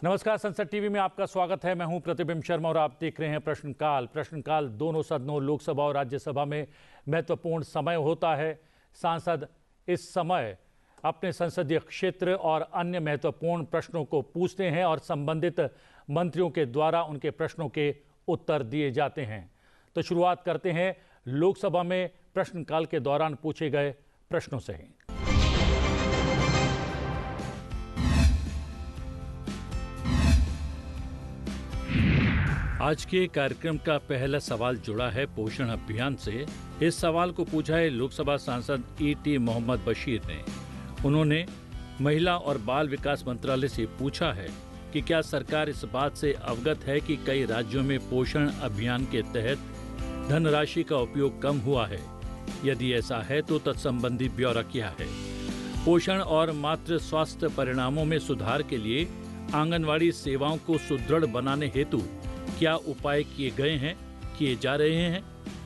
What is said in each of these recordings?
नमस्कार, संसद टीवी में आपका स्वागत है। मैं हूं प्रतिबिंब शर्मा और आप देख रहे हैं प्रश्नकाल। प्रश्नकाल दोनों सदनों लोकसभा और राज्यसभा में महत्वपूर्ण समय होता है। सांसद इस समय अपने संसदीय क्षेत्र और अन्य महत्वपूर्ण प्रश्नों को पूछते हैं और संबंधित मंत्रियों के द्वारा उनके प्रश्नों के उत्तर दिए जाते हैं। तो शुरुआत करते हैं लोकसभा में प्रश्नकाल के दौरान पूछे गए प्रश्नों से। आज के कार्यक्रम का पहला सवाल जुड़ा है पोषण अभियान से। इस सवाल को पूछा है लोकसभा सांसद ईटी मोहम्मद बशीर ने। उन्होंने महिला और बाल विकास मंत्रालय से पूछा है कि क्या सरकार इस बात से अवगत है कि कई राज्यों में पोषण अभियान के तहत धनराशि का उपयोग कम हुआ है। यदि ऐसा है तो तत्संबंधी ब्यौरा क्या है। पोषण और मातृ स्वास्थ्य परिणामों में सुधार के लिए आंगनवाड़ी सेवाओं को सुदृढ़ बनाने हेतु क्या उपाय किए जा रहे हैं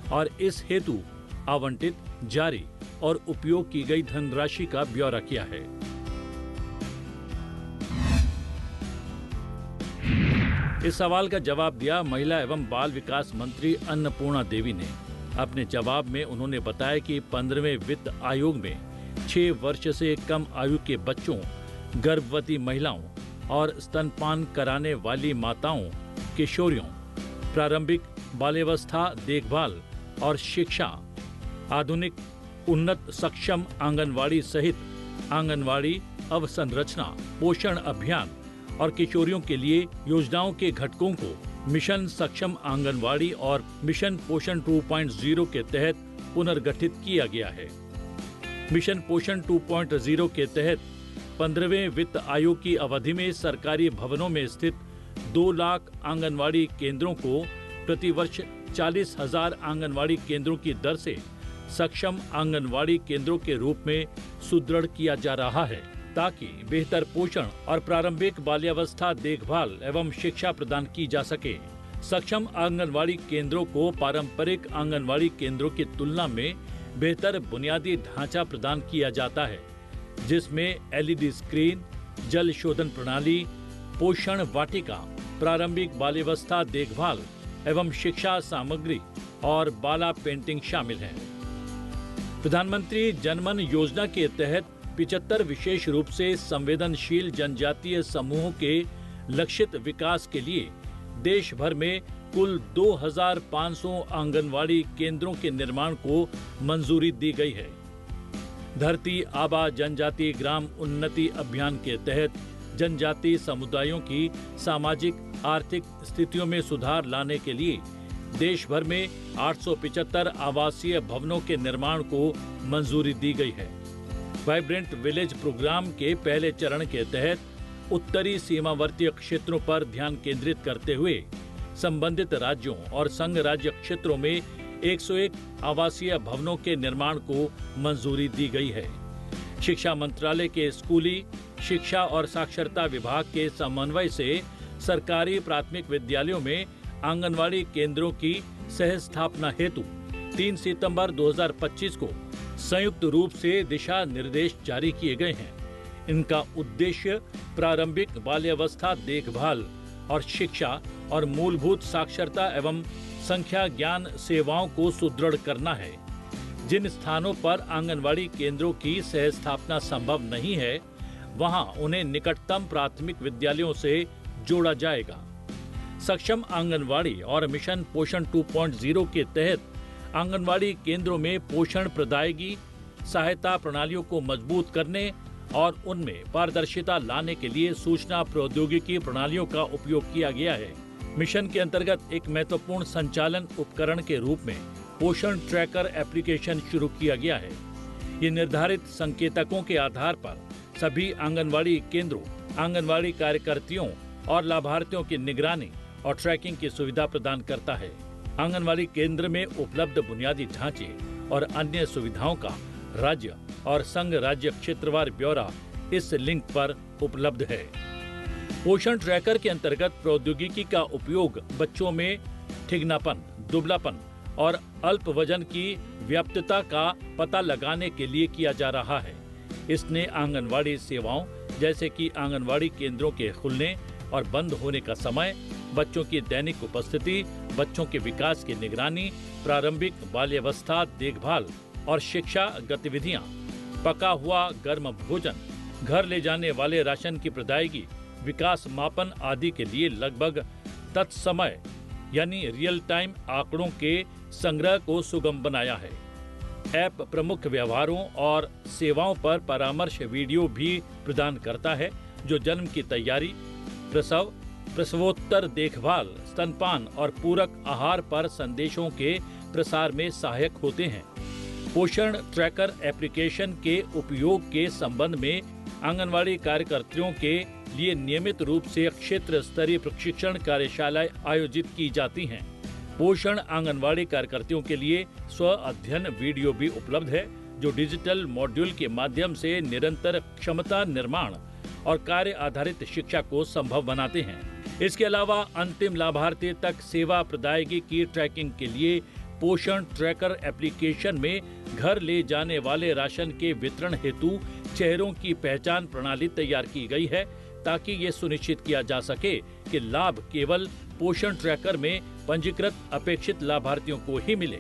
और इस हेतु आवंटित, जारी और उपयोग की गई धनराशि का ब्यौरा क्या है। इस सवाल का जवाब दिया महिला एवं बाल विकास मंत्री अन्नपूर्णा देवी ने। अपने जवाब में उन्होंने बताया कि 15वें वित्त आयोग में 6 वर्ष से कम आयु के बच्चों, गर्भवती महिलाओं और स्तनपान कराने वाली माताओं, किशोरियों, प्रारंभिक बाल्यावस्था देखभाल और शिक्षा, आधुनिक उन्नत सक्षम आंगनवाड़ी सहित आंगनवाड़ी अवसंरचना, पोषण अभियान और किशोरियों के लिए योजनाओं के घटकों को मिशन सक्षम आंगनवाड़ी और मिशन पोषण 2.0 के तहत पुनर्गठित किया गया है। मिशन पोषण 2.0 के तहत 15वें वित्त आयोग की अवधि में सरकारी भवनों में स्थित 2 लाख आंगनवाड़ी केंद्रों को प्रतिवर्ष 40,000 आंगनवाड़ी केंद्रों की दर से सक्षम आंगनवाड़ी केंद्रों के रूप में सुदृढ़ किया जा रहा है, ताकि बेहतर पोषण और प्रारंभिक बाल्यावस्था देखभाल एवं शिक्षा प्रदान की जा सके। सक्षम आंगनवाड़ी केंद्रों को पारंपरिक आंगनवाड़ी केंद्रों की तुलना में बेहतर बुनियादी ढांचा प्रदान किया जाता है, जिसमें LED स्क्रीन, जल शोधन प्रणाली, पोषण वाटिका, प्रारंभिक बाल्यावस्था देखभाल एवं शिक्षा सामग्री और बाला पेंटिंग शामिल हैं। प्रधानमंत्री जनमन योजना के तहत 75 विशेष रूप से संवेदनशील जनजातीय समूहों के लक्षित विकास के लिए देश भर में कुल 2500 आंगनवाड़ी केंद्रों के निर्माण को मंजूरी दी गई है। धरती आबा जनजाति ग्राम उन्नति अभियान के तहत जनजातीय समुदायों की सामाजिक आर्थिक स्थितियों में सुधार लाने के लिए देश भर में 875 आवासीय भवनों के निर्माण को मंजूरी दी गई है। वाइब्रेंट विलेज प्रोग्राम के पहले चरण के तहत उत्तरी सीमावर्ती क्षेत्रों पर ध्यान केंद्रित करते हुए संबंधित राज्यों और संघ राज्य क्षेत्रों में 101 आवासीय भवनों के निर्माण को मंजूरी दी गई है। शिक्षा मंत्रालय के स्कूली शिक्षा और साक्षरता विभाग के समन्वय से सरकारी प्राथमिक विद्यालयों में आंगनवाड़ी केंद्रों की सह स्थापना हेतु 3 सितंबर 2025 को संयुक्त रूप से दिशा निर्देश जारी किए गए हैं। इनका उद्देश्य प्रारंभिक बाल्यावस्था देखभाल और शिक्षा और मूलभूत साक्षरता एवं संख्या ज्ञान सेवाओं को सुदृढ़ करना है। जिन स्थानों पर आंगनवाड़ी केंद्रों की सह स्थापना संभव नहीं है, वहां उन्हें निकटतम प्राथमिक विद्यालयों से जोड़ा जाएगा। सक्षम आंगनवाड़ी और मिशन पोषण 2.0 के तहत आंगनवाड़ी केंद्रों में पोषण प्रदायगी सहायता प्रणालियों को मजबूत करने और उनमें पारदर्शिता लाने के लिए सूचना प्रौद्योगिकी प्रणालियों का उपयोग किया गया है। मिशन के अंतर्गत एक महत्वपूर्ण संचालन उपकरण के रूप में पोषण ट्रैकर एप्लीकेशन शुरू किया गया है। ये निर्धारित संकेतकों के आधार पर सभी आंगनवाड़ी केंद्रों, आंगनवाड़ी कार्यकर्तियों और लाभार्थियों की निगरानी और ट्रैकिंग की सुविधा प्रदान करता है। आंगनवाड़ी केंद्र में उपलब्ध बुनियादी ढांचे और अन्य सुविधाओं का राज्य और संघ राज्य क्षेत्रवार ब्यौरा इस लिंक पर उपलब्ध है। पोषण ट्रैकर के अंतर्गत प्रौद्योगिकी का उपयोग बच्चों में ठिगनापन, दुबलापन और अल्प वजन की व्याप्तता का पता लगाने के लिए किया जा रहा है। इसने आंगनवाड़ी सेवाओं जैसे कि आंगनवाड़ी केंद्रों के खुलने, और बंद होने का समय, बच्चों की दैनिक उपस्थिति, बच्चों के विकास की निगरानी, प्रारंभिक बाल्यावस्था देखभाल और शिक्षा गतिविधियां, पका हुआ गर्म भोजन, घर ले जाने वाले राशन की प्रदायगी, विकास मापन आदि के लिए लगभग तत्समय यानी रियल टाइम आंकड़ों के संग्रह को सुगम बनाया है। ऐप प्रमुख व्यवहारों और सेवाओं पर परामर्श वीडियो भी प्रदान करता है, जो जन्म की तैयारी, प्रसव, प्रसवोत्तर देखभाल, स्तनपान और पूरक आहार पर संदेशों के प्रसार में सहायक होते हैं। पोषण ट्रैकर एप्लीकेशन के उपयोग के संबंध में आंगनवाड़ी कार्यकर्तियों के लिए नियमित रूप से क्षेत्र स्तरीय प्रशिक्षण कार्यशालाएं आयोजित की जाती हैं। पोषण आंगनवाड़ी कार्यकर्तियों के लिए स्व अध्ययन वीडियो भी उपलब्ध है, जो डिजिटल मॉड्यूल के माध्यम से निरंतर क्षमता निर्माण और कार्य आधारित शिक्षा को संभव बनाते हैं। इसके अलावा अंतिम लाभार्थी तक सेवा प्रदायगी की ट्रैकिंग के लिए पोषण ट्रैकर एप्लीकेशन में घर ले जाने वाले राशन के वितरण हेतु चेहरों की पहचान प्रणाली तैयार की गई है, ताकि ये सुनिश्चित किया जा सके कि लाभ केवल पोषण ट्रैकर में पंजीकृत अपेक्षित लाभार्थियों को ही मिले।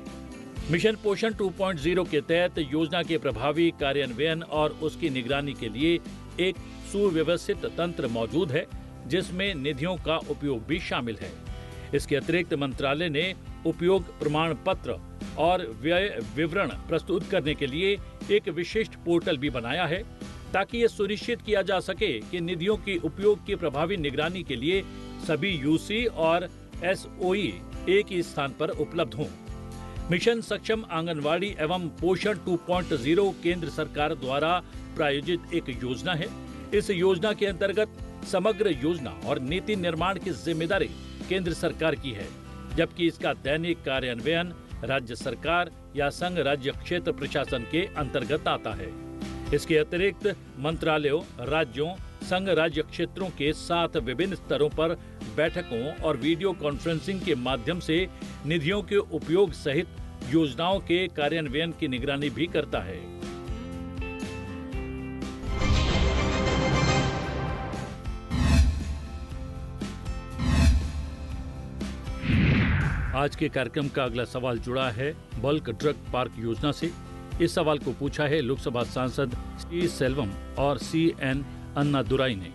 मिशन पोषण 2.0 के तहत योजना के प्रभावी कार्यान्वयन और उसकी निगरानी के लिए एक सुव्यवस्थित तंत्र मौजूद है, जिसमें निधियों का उपयोग भी शामिल है। इसके अतिरिक्त मंत्रालय ने उपयोग प्रमाण पत्र और व्यय विवरण प्रस्तुत करने के लिए एक विशिष्ट पोर्टल भी बनाया है, ताकि ये सुनिश्चित किया जा सके कि निधियों के उपयोग की प्रभावी निगरानी के लिए सभी यूसी और एसओई एक ही स्थान पर उपलब्ध हों। मिशन सक्षम आंगनवाड़ी एवं पोषण 2.0 केंद्र सरकार द्वारा प्रायोजित एक योजना है। इस योजना के अंतर्गत समग्र योजना और नीति निर्माण की जिम्मेदारी केंद्र सरकार की है, जबकि इसका दैनिक कार्यान्वयन राज्य सरकार या संघ राज्य क्षेत्र प्रशासन के अंतर्गत आता है। इसके अतिरिक्त मंत्रालयों, राज्यों, संघ राज्य क्षेत्रों के 7 विभिन्न स्तरों पर बैठकों और वीडियो कॉन्फ्रेंसिंग के माध्यम से निधियों के उपयोग सहित योजनाओं के कार्यान्वयन की निगरानी भी करता है। आज के कार्यक्रम का अगला सवाल जुड़ा है बल्क ड्रग पार्क योजना से। इस सवाल को पूछा है लोकसभा सांसद सी सेल्वम और CN अन्नादुराई ने।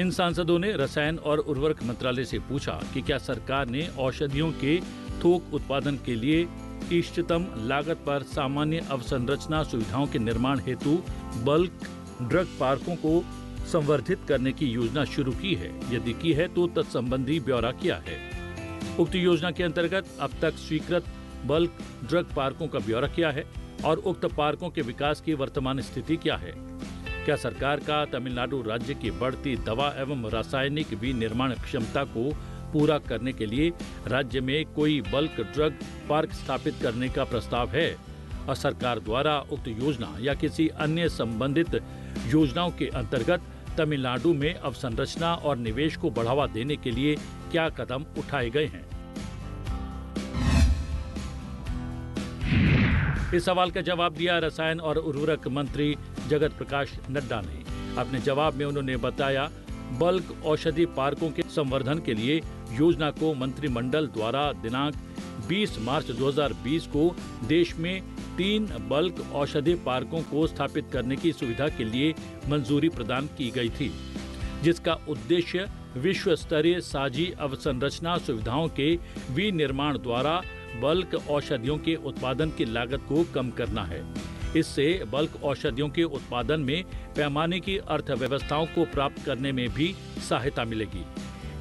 इन सांसदों ने रसायन और उर्वरक मंत्रालय से पूछा कि क्या सरकार ने औषधियों के थोक उत्पादन के लिए इष्टतम लागत पर सामान्य अवसंरचना सुविधाओं के निर्माण हेतु बल्क ड्रग पार्कों को संवर्धित करने की योजना शुरू की है। यदि की है तो तत्संबंधी ब्यौरा क्या है। उक्त योजना के अंतर्गत अब तक स्वीकृत बल्क ड्रग पार्कों का ब्यौरा क्या है और उक्त पार्कों के विकास की वर्तमान स्थिति क्या है। क्या सरकार का तमिलनाडु राज्य की बढ़ती दवा एवं रासायनिक विनिर्माण क्षमता को पूरा करने के लिए राज्य में कोई बल्क ड्रग पार्क स्थापित करने का प्रस्ताव है और सरकार द्वारा उक्त योजना या किसी अन्य संबंधित योजनाओं के अंतर्गत तमिलनाडु में अवसंरचना और निवेश को बढ़ावा देने के लिए क्या कदम उठाए गए हैं। इस सवाल का जवाब दिया रसायन और उर्वरक मंत्री जगत प्रकाश नड्डा ने। अपने जवाब में उन्होंने बताया, बल्क औषधि पार्कों के संवर्धन के लिए योजना को मंत्रिमंडल द्वारा दिनांक 20 मार्च 2020 को देश में 3 बल्क औषधि पार्कों को स्थापित करने की सुविधा के लिए मंजूरी प्रदान की गई थी, जिसका उद्देश्य विश्व स्तरीय साझी अवसंरचना सुविधाओं के विनिर्माण द्वारा बल्क औषधियों के उत्पादन की लागत को कम करना है। इससे बल्क औषधियों के उत्पादन में पैमाने की अर्थव्यवस्थाओं को प्राप्त करने में भी सहायता मिलेगी।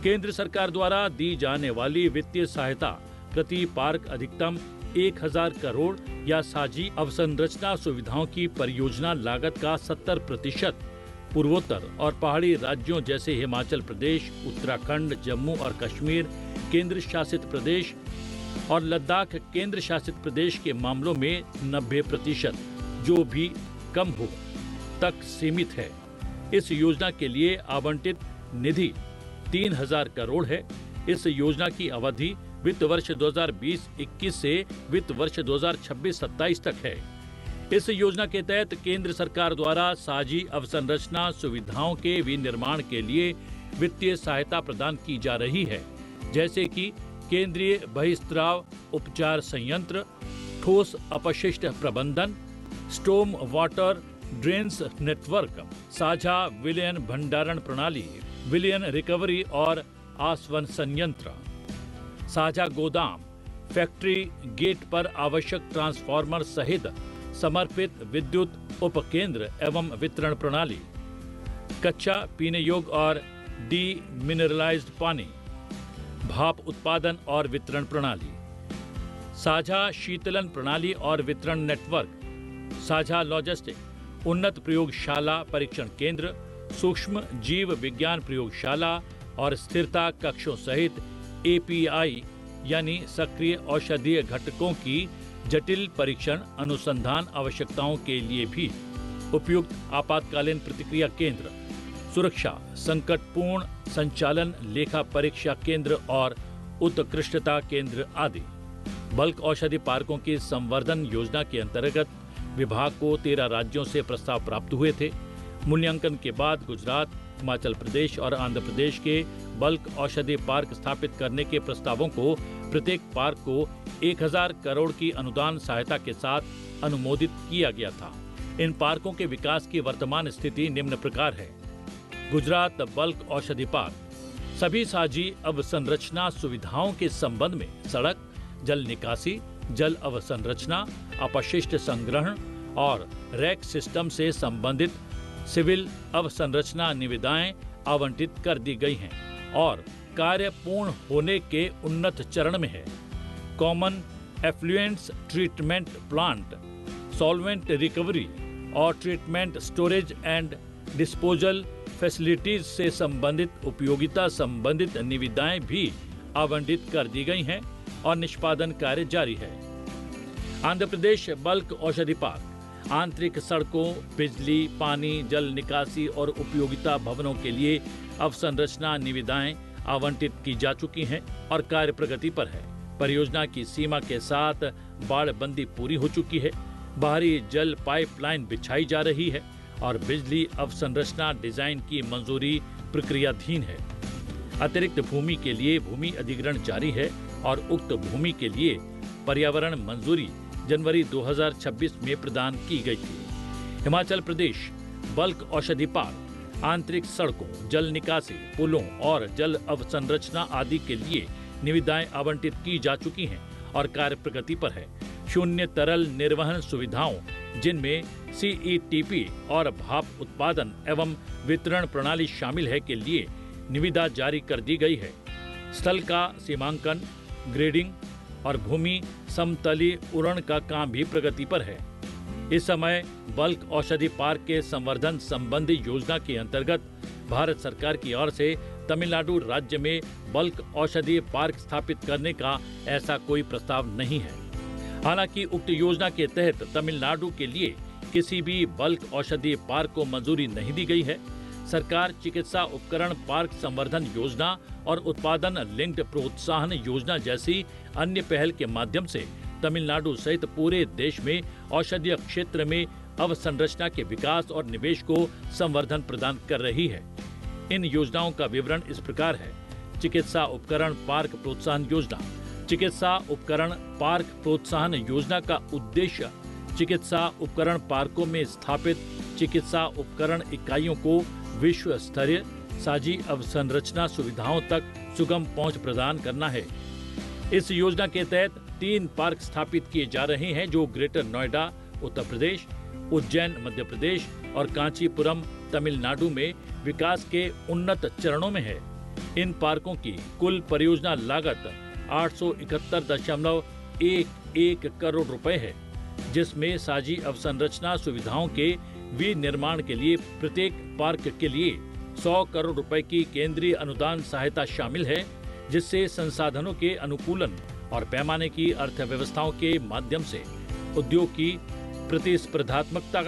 केंद्र सरकार द्वारा दी जाने वाली वित्तीय सहायता प्रति पार्क अधिकतम 1000 करोड़ या साझी अवसंरचना सुविधाओं की परियोजना लागत का 70% पूर्वोत्तर और पहाड़ी राज्यों जैसे हिमाचल प्रदेश, उत्तराखंड, जम्मू और कश्मीर केंद्र शासित प्रदेश और लद्दाख केंद्र शासित प्रदेश के मामलों में 90%, जो भी कम हो, तक सीमित है। इस योजना के लिए आवंटित निधि 3000 करोड़ है। इस योजना की अवधि वित्त वर्ष 2020-21 से वित्त वर्ष 2026-27 तक है। इस योजना के तहत केंद्र सरकार द्वारा साझी अवसंरचना सुविधाओं के विनिर्माण के लिए वित्तीय सहायता प्रदान की जा रही है, जैसे कि केंद्रीय बहिस्त्राव उपचार संयंत्र, ठोस अपशिष्ट प्रबंधन, स्टोम वाटर ड्रेन्स नेटवर्क, साझा विलयन भंडारण प्रणाली, विलयन रिकवरी और आसवन संयंत्र, साझा गोदाम, फैक्ट्री गेट पर आवश्यक ट्रांसफार्मर सहित समर्पित विद्युत उपकेंद्र एवं वितरण प्रणाली, कच्चा पीने योग्य और डीमिनरलाइज्ड पानी, भाप उत्पादन और वितरण प्रणाली, साझा शीतलन प्रणाली और वितरण नेटवर्क, साझा लॉजिस्टिक, उन्नत प्रयोगशाला परीक्षण केंद्र, सूक्ष्म जीव विज्ञान प्रयोगशाला और स्थिरता कक्षों सहित एपीआई यानी सक्रिय औषधीय घटकों की जटिल परीक्षण अनुसंधान आवश्यकताओं के लिए भी उपयुक्त आपातकालीन प्रतिक्रिया केंद्र, सुरक्षा संकटपूर्ण संचालन लेखा परीक्षा केंद्र और उत्कृष्टता केंद्र आदि। बल्क औषधि पार्कों की संवर्धन योजना के अंतर्गत विभाग को 13 राज्यों से प्रस्ताव प्राप्त हुए थे। मूल्यांकन के बाद गुजरात, हिमाचल प्रदेश और आंध्र प्रदेश के बल्क औषधि पार्क स्थापित करने के प्रस्तावों को प्रत्येक पार्क को 1000 करोड़ की अनुदान सहायता के साथ अनुमोदित किया गया था। इन पार्कों के विकास की वर्तमान स्थिति निम्न प्रकार है। गुजरात बल्क औषधि पार्क सभी साझी अवसंरचना सुविधाओं के संबंध में सड़क, जल निकासी, जल अवसंरचना, अपशिष्ट संग्रहण और रैक सिस्टम से संबंधित सिविल अवसंरचना निविदाएं आवंटित कर दी गई हैं और कार्य पूर्ण होने के उन्नत चरण में है। Common effluents treatment plant, solvent recovery और treatment storage and disposal facilities से संबंधित उपयोगिता संबंधित निविदाएं भी आवंटित कर दी गई हैं और निष्पादन कार्य जारी है। आंध्र प्रदेश बल्क औषधि पार्क आंतरिक सड़कों, बिजली, पानी, जल निकासी और उपयोगिता भवनों के लिए अवसंरचना निविदाएं आवंटित की जा चुकी हैं और कार्य प्रगति पर है। परियोजना की सीमा के साथ बाड़बंदी पूरी हो चुकी है, बाहरी जल पाइपलाइन बिछाई जा रही है और बिजली अवसंरचना डिजाइन की मंजूरी प्रक्रियाधीन है। अतिरिक्त भूमि के लिए भूमि अधिग्रहण जारी है और उक्त भूमि के लिए पर्यावरण मंजूरी जनवरी 2026 में प्रदान की गई थी। हिमाचल प्रदेश बल्क औषधि पार्क आंतरिक सड़कों, जल निकासी, पुलों और जल अवसंरचना आदि के लिए निविदाएं आवंटित की जा चुकी हैं और कार्य प्रगति पर है। शून्य तरल निर्वहन सुविधाओं जिनमें सीईटीपी और भाप उत्पादन एवं वितरण प्रणाली शामिल है के लिए निविदा जारी कर दी गई है। स्थल का सीमांकन, ग्रेडिंग और भूमि समतलीकरण का काम भी प्रगति पर है। इस समय बल्क औषधि पार्क के संवर्धन संबंधी योजना के अंतर्गत भारत सरकार की ओर से तमिलनाडु राज्य में बल्क औषधि पार्क स्थापित करने का ऐसा कोई प्रस्ताव नहीं है। हालांकि उक्त योजना के तहत तमिलनाडु के लिए किसी भी बल्क औषधि पार्क को मंजूरी नहीं दी गई है। सरकार चिकित्सा उपकरण पार्क संवर्धन योजना और उत्पादन लिंक्ड प्रोत्साहन योजना जैसी अन्य पहल के माध्यम से तमिलनाडु सहित पूरे देश में औषधीय क्षेत्र में अवसंरचना के विकास और निवेश को संवर्धन प्रदान कर रही है। इन योजनाओं का विवरण इस प्रकार है। चिकित्सा उपकरण पार्क प्रोत्साहन योजना। चिकित्सा उपकरण पार्क प्रोत्साहन योजना का उद्देश्य चिकित्सा उपकरण पार्कों में स्थापित चिकित्सा उपकरण इकाइयों को विश्व स्तरीय साझी अवसंरचना सुविधाओं तक सुगम पहुंच प्रदान करना है। इस योजना के तहत 3 पार्क स्थापित किए जा रहे हैं जो ग्रेटर नोएडा उत्तर प्रदेश, उज्जैन मध्य प्रदेश और कांचीपुरम तमिलनाडु में विकास के उन्नत चरणों में है। इन पार्कों की कुल परियोजना लागत 871.11 करोड़ रुपए है, जिसमें साझी अवसंरचना सुविधाओं के विनिर्माण के लिए प्रत्येक पार्क के लिए 100 करोड़ रुपए की केंद्रीय अनुदान सहायता शामिल है, जिससे संसाधनों के अनुकूलन और पैमाने की अर्थव्यवस्थाओं के माध्यम से उद्योग की प्रतिस्पर्धात्मकता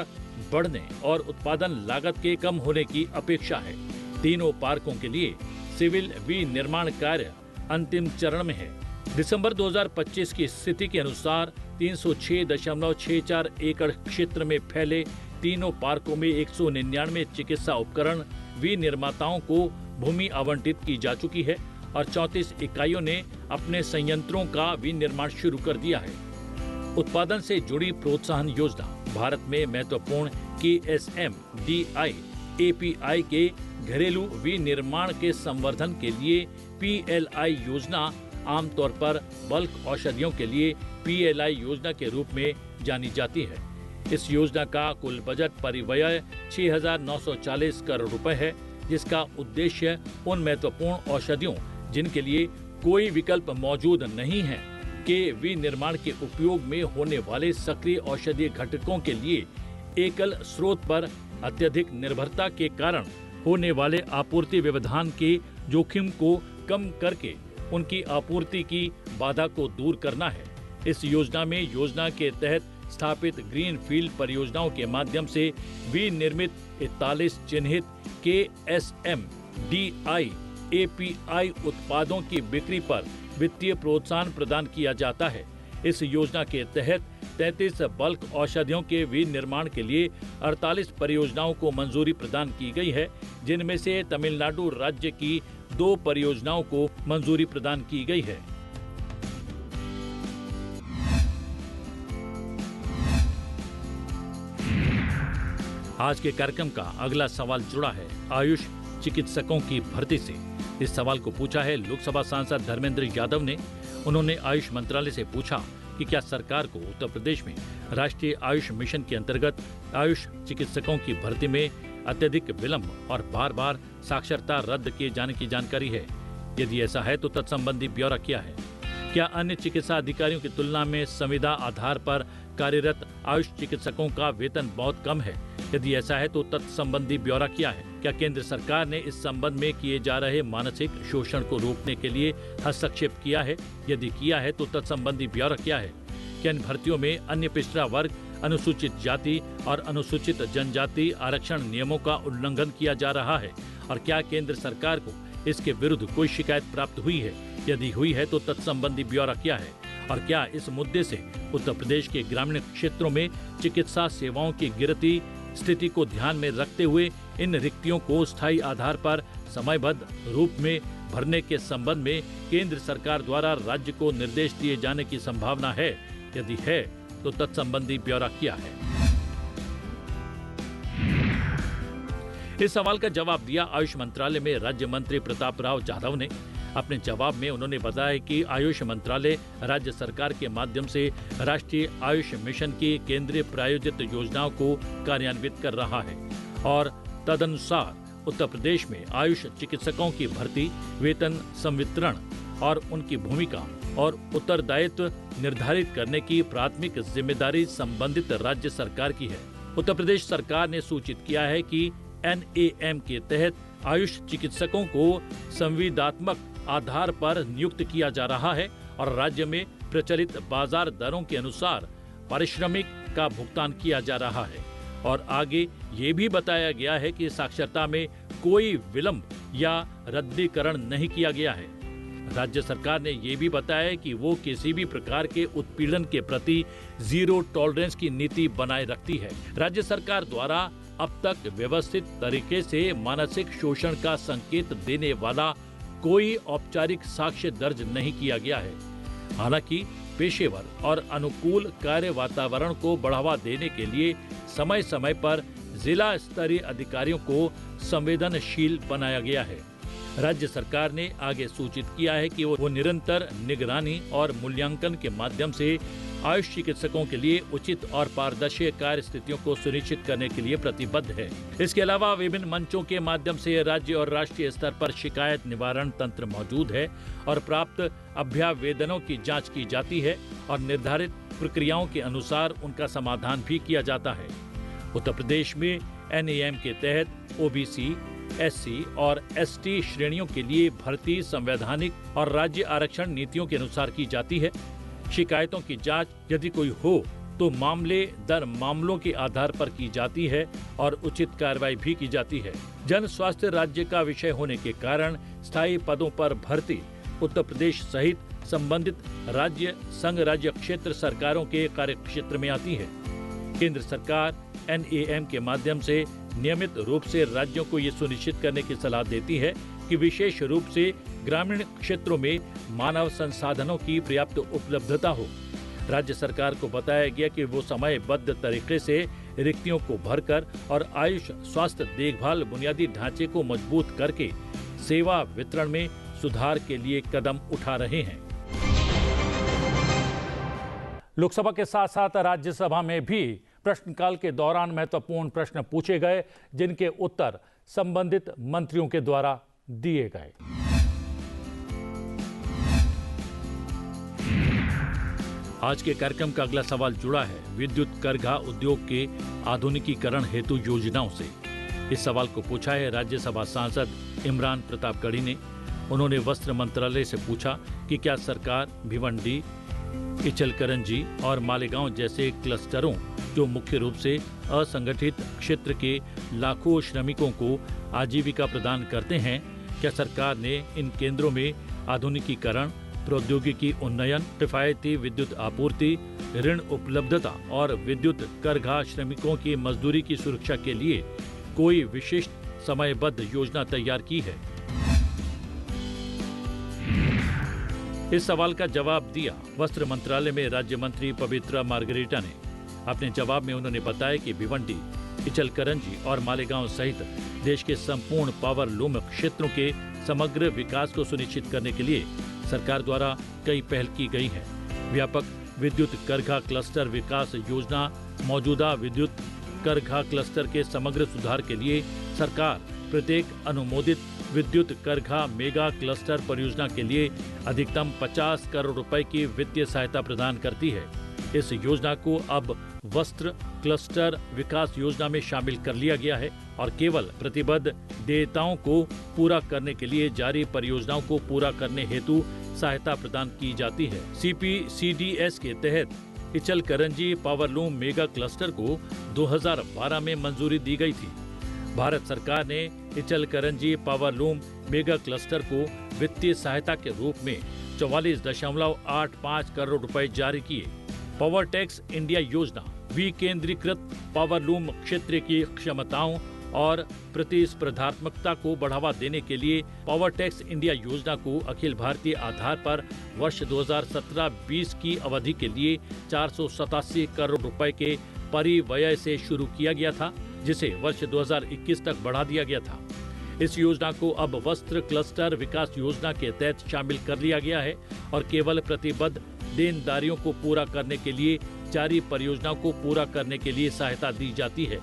बढ़ने और उत्पादन लागत के कम होने की अपेक्षा है। तीनों पार्कों के लिए सिविल विनिर्माण कार्य अंतिम चरण में है। दिसंबर 2025 की स्थिति के अनुसार 306.64 एकड़ क्षेत्र में फैले तीनों पार्कों में 199 चिकित्सा उपकरण विनिर्माताओं को भूमि आवंटित की जा चुकी है और 34 इकाइयों ने अपने संयंत्रों का विनिर्माण शुरू कर दिया है। उत्पादन से जुड़ी प्रोत्साहन योजना भारत में महत्वपूर्ण KSM-DI API के घरेलू विनिर्माण के संवर्धन के लिए PLI योजना, आमतौर पर बल्क औषधियों के लिए PLI योजना के रूप में जानी जाती है। इस योजना का कुल बजट परिव्यय 6,940 करोड़ रुपए है, जिसका उद्देश्य उन महत्वपूर्ण औषधियों जिनके लिए कोई विकल्प मौजूद नहीं है के विनिर्माण के उपयोग में होने वाले सक्रिय औषधीय घटकों के लिए एकल स्रोत पर अत्यधिक निर्भरता के कारण होने वाले आपूर्ति व्यवधान के जोखिम को कम करके उनकी आपूर्ति की बाधा को दूर करना है। इस योजना में योजना के तहत स्थापित ग्रीन फील्ड परियोजनाओं के माध्यम से विनिर्मित 41 चिन्हित KSM-DI API उत्पादों की बिक्री पर वित्तीय प्रोत्साहन प्रदान किया जाता है। इस योजना के तहत 33 बल्क औषधियों के विनिर्माण के लिए 48 परियोजनाओं को मंजूरी प्रदान की गई है, जिनमें से तमिलनाडु राज्य की 2 परियोजनाओं को मंजूरी प्रदान की गई है। आज के कार्यक्रम का अगला सवाल जुड़ा है आयुष चिकित्सकों की भर्ती से। इस सवाल को पूछा है लोकसभा सांसद धर्मेंद्र यादव ने। उन्होंने आयुष मंत्रालय से पूछा कि क्या सरकार को उत्तर प्रदेश में राष्ट्रीय आयुष मिशन के अंतर्गत आयुष चिकित्सकों की भर्ती में अत्यधिक विलंब और बार बार साक्षरता रद्द किए जाने की जानकारी है। यदि ऐसा है तो तत्संबंधी ब्यौरा क्या है? क्या अन्य चिकित्सा अधिकारियों की तुलना में संविदा आधार पर कार्यरत आयुष चिकित्सकों का वेतन बहुत कम है? यदि ऐसा है तो तत्संबंधी ब्यौरा क्या है? क्या केंद्र सरकार ने इस संबंध में किए जा रहे मानसिक शोषण को रोकने के लिए हस्तक्षेप किया है? यदि किया है तो तत्संबंधी ब्यौरा क्या है? क्या इन भर्तियों में अन्य पिछड़ा वर्ग, अनुसूचित जाति और अनुसूचित जनजाति आरक्षण नियमों का उल्लंघन किया जा रहा है? और क्या केंद्र सरकार को इसके विरुद्ध कोई शिकायत प्राप्त हुई है? यदि हुई है तो तत्संबंधी ब्यौरा क्या है? और क्या इस मुद्दे से उत्तर प्रदेश के ग्रामीण क्षेत्रों में चिकित्सा सेवाओं की गिरती स्थिति को ध्यान में रखते हुए इन रिक्तियों को स्थायी आधार पर समयबद्ध रूप में भरने के संबंध में केंद्र सरकार द्वारा राज्य को निर्देश दिए जाने की संभावना है? यदि है तो तत्संबंधी ब्यौरा क्या है? इस सवाल का जवाब दिया आयुष मंत्रालय में राज्य मंत्री प्रताप राव जाधव ने। अपने जवाब में उन्होंने बताया कि आयुष मंत्रालय राज्य सरकार के माध्यम से राष्ट्रीय आयुष मिशन की केंद्रीय प्रायोजित योजनाओं को कार्यान्वित कर रहा है और तदनुसार उत्तर प्रदेश में आयुष चिकित्सकों की भर्ती, वेतन संवितरण और उनकी भूमिका और उत्तरदायित्व निर्धारित करने की प्राथमिक जिम्मेदारी संबंधित राज्य सरकार की है। उत्तर प्रदेश सरकार ने सूचित किया है कि NAM के तहत आयुष चिकित्सकों को संविदात्मक आधार पर नियुक्त किया जा रहा है और राज्य में प्रचलित बाजार दरों के अनुसार पारिश्रमिक का भुगतान किया जा रहा है। और आगे ये भी बताया गया है कि साक्षरता में कोई विलंब या रद्दीकरण नहीं किया गया है। राज्य सरकार ने ये भी बताया कि वो किसी भी प्रकार के उत्पीड़न के प्रति जीरो टॉलरेंस की नीति बनाए रखती है। राज्य सरकार द्वारा अब तक व्यवस्थित तरीके से मानसिक शोषण का संकेत देने वाला कोई औपचारिक साक्ष्य दर्ज नहीं किया गया है। हालांकि पेशेवर और अनुकूल कार्य वातावरण को बढ़ावा देने के लिए समय समय पर जिला स्तरीय अधिकारियों को संवेदनशील बनाया गया है। राज्य सरकार ने आगे सूचित किया है कि वो निरंतर निगरानी और मूल्यांकन के माध्यम से आयुष चिकित्सकों के लिए उचित और पारदर्शी कार्य स्थितियों को सुनिश्चित करने के लिए प्रतिबद्ध है। इसके अलावा विभिन्न मंचों के माध्यम से राज्य और राष्ट्रीय स्तर पर शिकायत निवारण तंत्र मौजूद है और प्राप्त अभ्यावेदनों की जांच की जाती है और निर्धारित प्रक्रियाओं के अनुसार उनका समाधान भी किया जाता है। उत्तर प्रदेश में NAM के तहत OBC, SC और ST श्रेणियों के लिए भर्ती संवैधानिक और राज्य आरक्षण नीतियों के अनुसार की जाती है। शिकायतों की जांच यदि कोई हो तो मामले दर मामलों के आधार पर की जाती है और उचित कार्रवाई भी की जाती है। जन स्वास्थ्य राज्य का विषय होने के कारण स्थायी पदों पर भर्ती उत्तर प्रदेश सहित संबंधित राज्य, संघ राज्य क्षेत्र सरकारों के कार्यक्षेत्र में आती है। केंद्र सरकार NAM के माध्यम से नियमित रूप से राज्यों को ये सुनिश्चित करने की सलाह देती है कि विशेष रूप से ग्रामीण क्षेत्रों में मानव संसाधनों की पर्याप्त उपलब्धता हो। राज्य सरकार को बताया गया कि वो समयबद्ध तरीके से रिक्तियों को भरकर और आयुष स्वास्थ्य देखभाल बुनियादी ढांचे को मजबूत करके सेवा वितरण में सुधार के लिए कदम उठा रहे हैं। लोकसभा के साथ साथ राज्यसभा में भी प्रश्नकाल के दौरान महत्वपूर्ण प्रश्न पूछे गए, जिनके उत्तर संबंधित मंत्रियों के द्वारा दिए गए। आज के कार्यक्रम का अगला सवाल जुड़ा है विद्युत करघा उद्योग के आधुनिकीकरण हेतु योजनाओं से। इस सवाल को पूछा है राज्यसभा सांसद इमरान प्रतापगढ़ी ने। उन्होंने वस्त्र मंत्रालय से पूछा कि क्या सरकार भिवंडी, इचलकरंजी और मालेगांव जैसे क्लस्टरों, जो मुख्य रूप से असंगठित क्षेत्र के लाखों श्रमिकों को आजीविका प्रदान करते हैं, क्या सरकार ने इन केंद्रों में आधुनिकीकरण, प्रौद्योगिकी उन्नयन, किफायती विद्युत आपूर्ति, ऋण उपलब्धता और विद्युत करघा श्रमिकों की मजदूरी की सुरक्षा के लिए कोई विशिष्ट समयबद्ध योजना तैयार की है? इस सवाल का जवाब दिया वस्त्र मंत्रालय में राज्य मंत्री पवित्रा मार्गरेटा ने। अपने जवाब में उन्होंने बताया कि भिवंडी, इचलकरंजी और मालेगांव सहित देश के संपूर्ण पावर लूम क्षेत्रों के समग्र विकास को सुनिश्चित करने के लिए सरकार द्वारा कई पहल की गई हैं। व्यापक विद्युत करघा क्लस्टर विकास योजना मौजूदा विद्युत करघा क्लस्टर के समग्र सुधार के लिए सरकार प्रत्येक अनुमोदित विद्युत करघा मेगा क्लस्टर परियोजना के लिए अधिकतम 50 करोड़ रुपए की वित्तीय सहायता प्रदान करती है। इस योजना को अब वस्त्र क्लस्टर विकास योजना में शामिल कर लिया गया है और केवल प्रतिबद्ध देयताओं को पूरा करने के लिए जारी परियोजनाओं को पूरा करने हेतु सहायता प्रदान की जाती है। CPCDS के तहत इचलकरंजी पावरलूम मेगा क्लस्टर को 2012 में मंजूरी दी गई थी। भारत सरकार ने इचलकरंजी पावरलूम मेगा क्लस्टर को वित्तीय सहायता के रूप में 44.85 करोड़ रुपए जारी किए। पावर टेक्स इंडिया योजना विकेंद्रीकृत पावरलूम क्षेत्र की क्षमताओं और प्रतिस्पर्धात्मकता को बढ़ावा देने के लिए पावर टेक्स इंडिया योजना को अखिल भारतीय आधार पर वर्ष 2017-20 की अवधि के लिए 487 करोड़ रुपए के परिव्यय से शुरू किया गया था, जिसे वर्ष 2021 तक बढ़ा दिया गया था। इस योजना को अब वस्त्र क्लस्टर विकास योजना के तहत शामिल कर लिया गया है और केवल प्रतिबद्ध देनदारियों को पूरा करने के लिए जारी परियोजनाओं को पूरा करने के लिए सहायता दी जाती है।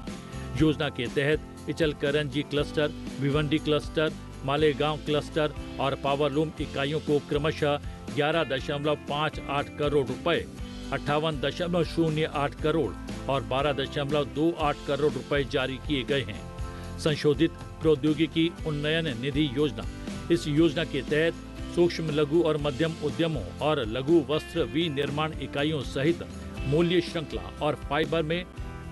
योजना के तहत Ichalkaranji cluster, Bhiwandi cluster, Malegaon cluster और पावरलूम इकाइयों को क्रमशः 11.58 करोड़ रुपए, 58.08 करोड़ और 12.28 करोड़ रुपए जारी किए गए हैं। संशोधित प्रौद्योगिकी उन्नयन निधि योजना, इस योजना के तहत सूक्ष्म लघु और मध्यम उद्यमों और लघु वस्त्र विनिर्माण इकाइयों सहित मूल्य श्रृंखला और फाइबर में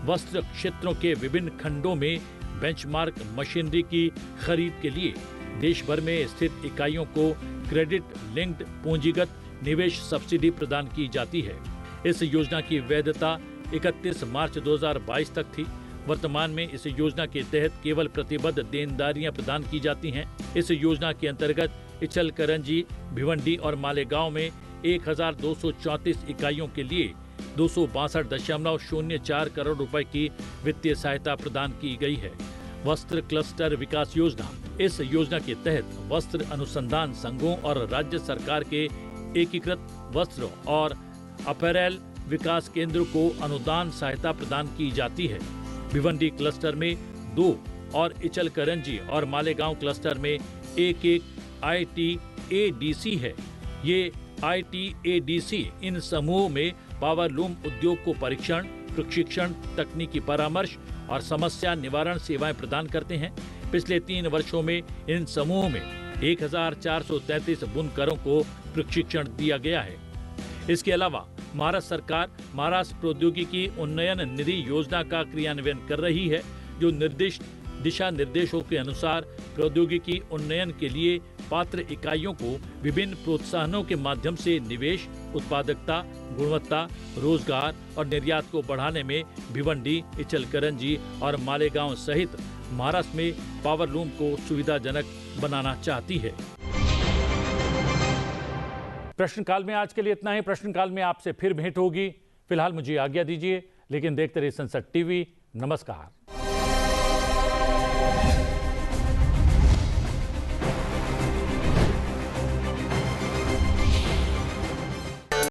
वस्त्र क्षेत्रों के विभिन्न खंडों में बेंचमार्क मशीनरी की खरीद के लिए देश भर में स्थित इकाइयों को क्रेडिट लिंक्ड पूंजीगत निवेश सब्सिडी प्रदान की जाती है। इस योजना की वैधता 31 मार्च 2022 तक थी। वर्तमान में इस योजना के तहत केवल प्रतिबद्ध देनदारियां प्रदान की जाती हैं। इस योजना के अंतर्गत इचलकरंजी, भिवंडी और मालेगांव में 1234 इकाइयों के लिए 262.04 करोड़ रुपए की वित्तीय सहायता प्रदान की गई है। वस्त्र क्लस्टर विकास योजना, इस योजना के तहत वस्त्र अनुसंधान संघों और राज्य सरकार के एकीकृत वस्त्र और अपैरल विकास केंद्र को अनुदान सहायता प्रदान की जाती है। भिवंडी क्लस्टर में 2 और इचलकरंजी और मालेगांव क्लस्टर में एक ITADC है। ये ITADC इन समूहों में पावरलूम उद्योग को परीक्षण, प्रशिक्षण, तकनीकी परामर्श और समस्या निवारण सेवाएं प्रदान करते हैं। पिछले 3 वर्षों में इन समूहों में 1433 बुनकरों को प्रशिक्षण दिया गया है। इसके अलावा महाराष्ट्र सरकार महाराष्ट्र प्रौद्योगिकी उन्नयन निधि योजना का क्रियान्वयन कर रही है, जो निर्दिष्ट दिशा निर्देशों के अनुसार प्रौद्योगिकी उन्नयन के लिए पात्र इकाइयों को विभिन्न प्रोत्साहनों के माध्यम से निवेश, उत्पादकता, गुणवत्ता, रोजगार और निर्यात को बढ़ाने में भिवंडी, इचलकरंजी और मालेगांव सहित महाराष्ट्र में पावरलूम को सुविधाजनक बनाना चाहती है। प्रश्नकाल में आज के लिए इतना ही। प्रश्नकाल में आपसे फिर भेंट होगी। फिलहाल मुझे आज्ञा दीजिए, लेकिन देखते रहिए संसद टीवी। नमस्कार।